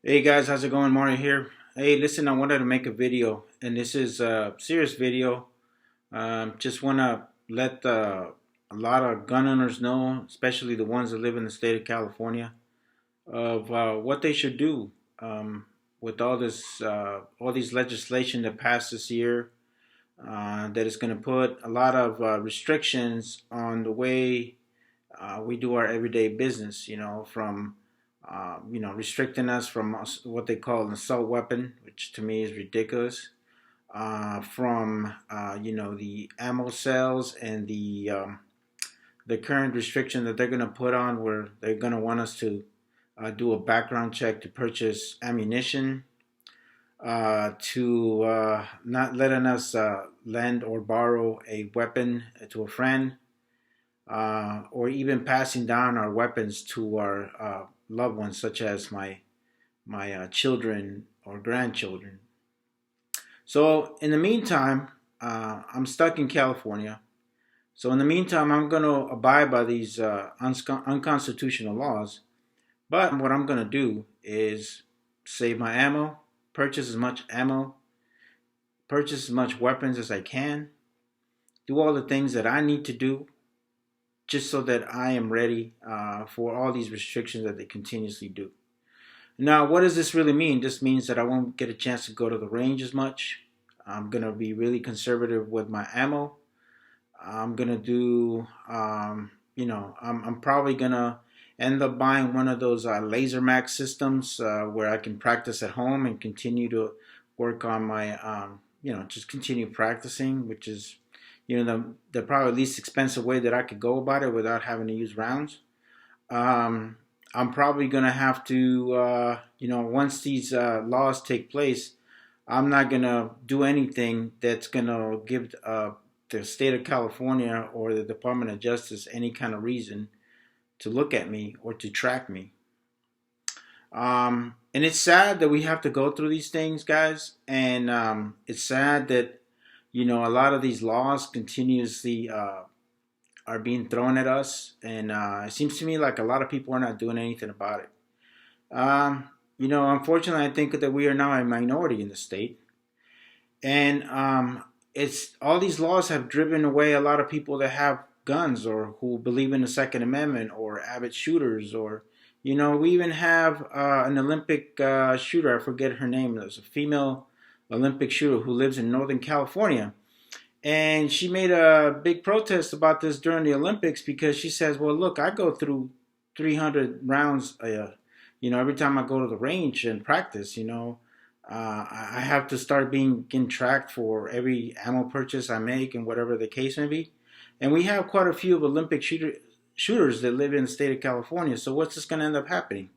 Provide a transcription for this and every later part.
Hey guys, how's it going? Mario here. Hey, listen, I wanted to make a video, and this is a serious video. Just want to let a lot of gun owners know, especially the ones that live in the state of California, of what they should do with all these legislation that passed this year. That is going to put a lot of restrictions on the way we do our everyday business. From restricting us from what they call an assault weapon, which to me is ridiculous. From the ammo sales and the current restriction that they're going to put on, where they're going to want us to do a background check to purchase ammunition, to not letting us lend or borrow a weapon to a friend, or even passing down our weapons to our loved ones, such as my children or grandchildren. So in the meantime, I'm stuck in California. So in the meantime, I'm going to abide by these unconstitutional laws. But what I'm going to do is save my ammo, purchase as much ammo, purchase as much weapons as I can, do all the things that I need to do just so that I am ready for all these restrictions that they continuously do. Now, what does this really mean? This means that I won't get a chance to go to the range as much. I'm going to be really conservative with my ammo. I'm going to do, I'm probably going to end up buying one of those Laser Max systems where I can practice at home and continue to work on my, just continue practicing, which is the probably least expensive way that I could go about it without having to use rounds. I'm probably going to have to, once these laws take place, I'm not going to do anything that's going to give the state of California or the Department of Justice any kind of reason to look at me or to track me. And it's sad that we have to go through these things, guys. And it's sad that a lot of these laws continuously are being thrown at us, and it seems to me like a lot of people are not doing anything about it. Unfortunately, I think that we are now a minority in the state, and it's all these laws have driven away a lot of people that have guns or who believe in the Second Amendment or avid shooters, or we even have an Olympic shooter. I forget her name. There's a female Olympic shooter who lives in Northern California. And she made a big protest about this during the Olympics because she says, well, look, I go through 300 rounds, every time I go to the range and practice, I have to start getting tracked for every ammo purchase I make and whatever the case may be. And we have quite a few of Olympic shooters that live in the state of California. So what's just going to end up happening?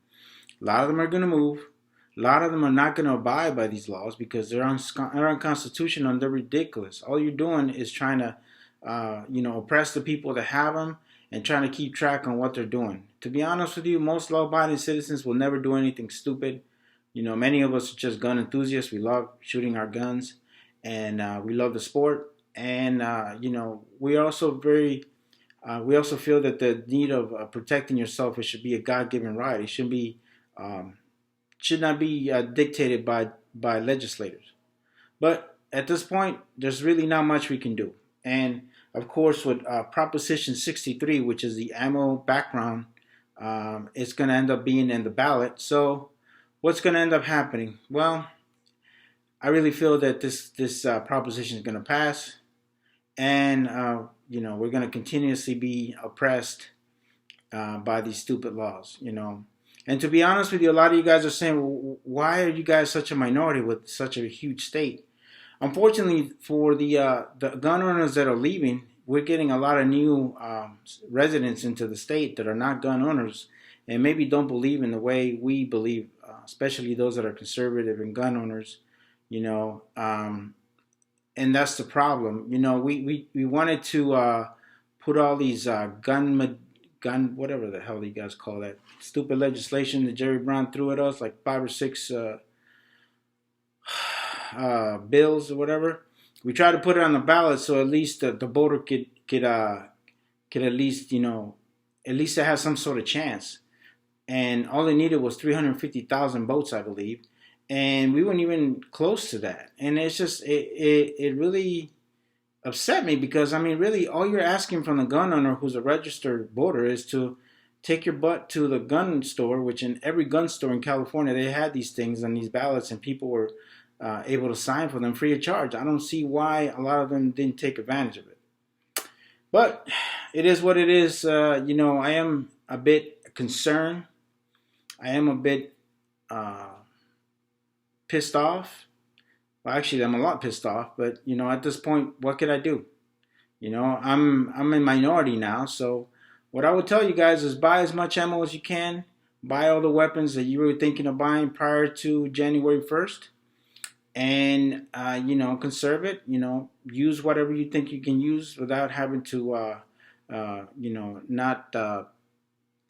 A lot of them are going to move. A lot of them are not going to abide by these laws because they're unconstitutional and they're ridiculous. All you're doing is trying to, oppress the people that have them and trying to keep track on what they're doing. To be honest with you, most law-abiding citizens will never do anything stupid. Many of us are just gun enthusiasts. We love shooting our guns, and we love the sport. And we also we also feel that the need of protecting yourself, it should be a God-given right. It should not be dictated by legislators. But at this point, there's really not much we can do. And of course, with Proposition 63, which is the ammo background, it's going to end up being in the ballot. So what's going to end up happening? Well, I really feel that this proposition is going to pass. And, we're going to continuously be oppressed by these stupid laws, And to be honest with you, a lot of you guys are saying, well, why are you guys such a minority with such a huge state? Unfortunately, for the gun owners that are leaving, we're getting a lot of new residents into the state that are not gun owners and maybe don't believe in the way we believe, especially those that are conservative and gun owners, and that's the problem. We wanted to put all these gun, whatever the hell you guys call that, stupid legislation that Jerry Brown threw at us, like 5 or 6 bills or whatever. We tried to put it on the ballot so at least the voter could at least, at least it has some sort of chance. and all they needed was 350,000 votes, I believe, and we weren't even close to that. And it's just it really upset me because I mean, really, all you're asking from the gun owner who's a registered voter is to take your butt to the gun store, which in every gun store in California they had these things and these ballots, and people were able to sign for them free of charge. I don't see why a lot of them didn't take advantage of it. But it is what it is. I am a bit concerned. I am a bit uh, pissed off. Well, actually, I'm a lot pissed off. But at this point, what could I do? I'm a minority now. So what I would tell you guys is buy as much ammo as you can. Buy all the weapons that you were thinking of buying prior to January 1st, and conserve it. Use whatever you think you can use without having to not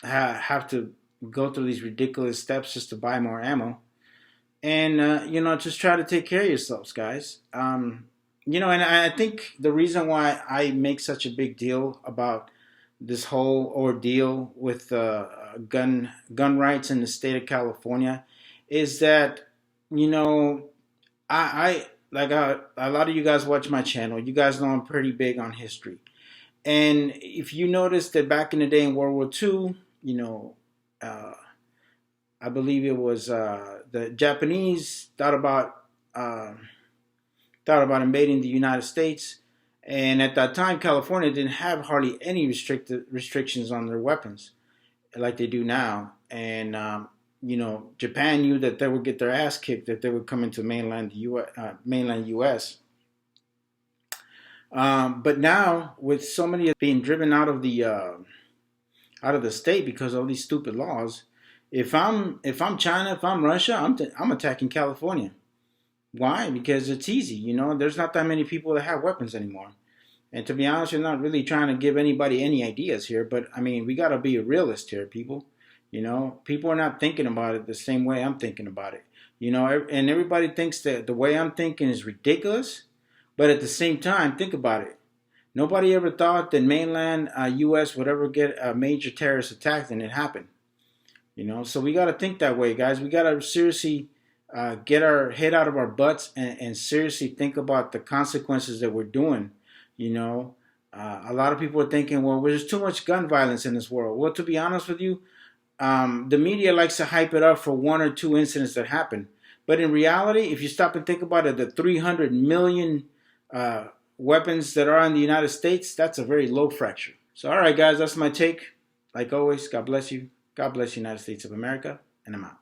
have to go through these ridiculous steps just to buy more ammo. And just try to take care of yourselves, guys. And I think the reason why I make such a big deal about this whole ordeal with gun rights in the state of California is that you know I like a lot of you guys watch my channel. You guys know I'm pretty big on history, and if you notice that back in the day in World War II, uh, I believe it was the Japanese uh, thought about invading the United States, and at that time, California didn't have hardly any restrictions on their weapons like they do now, and Japan knew that they would get their ass kicked if they would come into mainland U.S. But now, with so many being driven out of the state because of all these stupid laws, if I'm China, if I'm Russia, I'm attacking California. Why? Because it's easy. There's not that many people that have weapons anymore. And to be honest, you're not really trying to give anybody any ideas here. But I mean, we got to be a realist here, people. People are not thinking about it the same way I'm thinking about it. And everybody thinks that the way I'm thinking is ridiculous. But at the same time, think about it. Nobody ever thought that mainland U.S. would ever get a major terrorist attack, and it happened. So we got to think that way, guys. We got to seriously get our head out of our butts and seriously think about the consequences that we're doing. A lot of people are thinking, well, there's too much gun violence in this world. Well, to be honest with you, the media likes to hype it up for one or two incidents that happen. But in reality, if you stop and think about it, the 300 million weapons that are in the United States, that's a very low fraction. So, all right, guys, that's my take. Like always, God bless you. God bless the United States of America, and I'm out.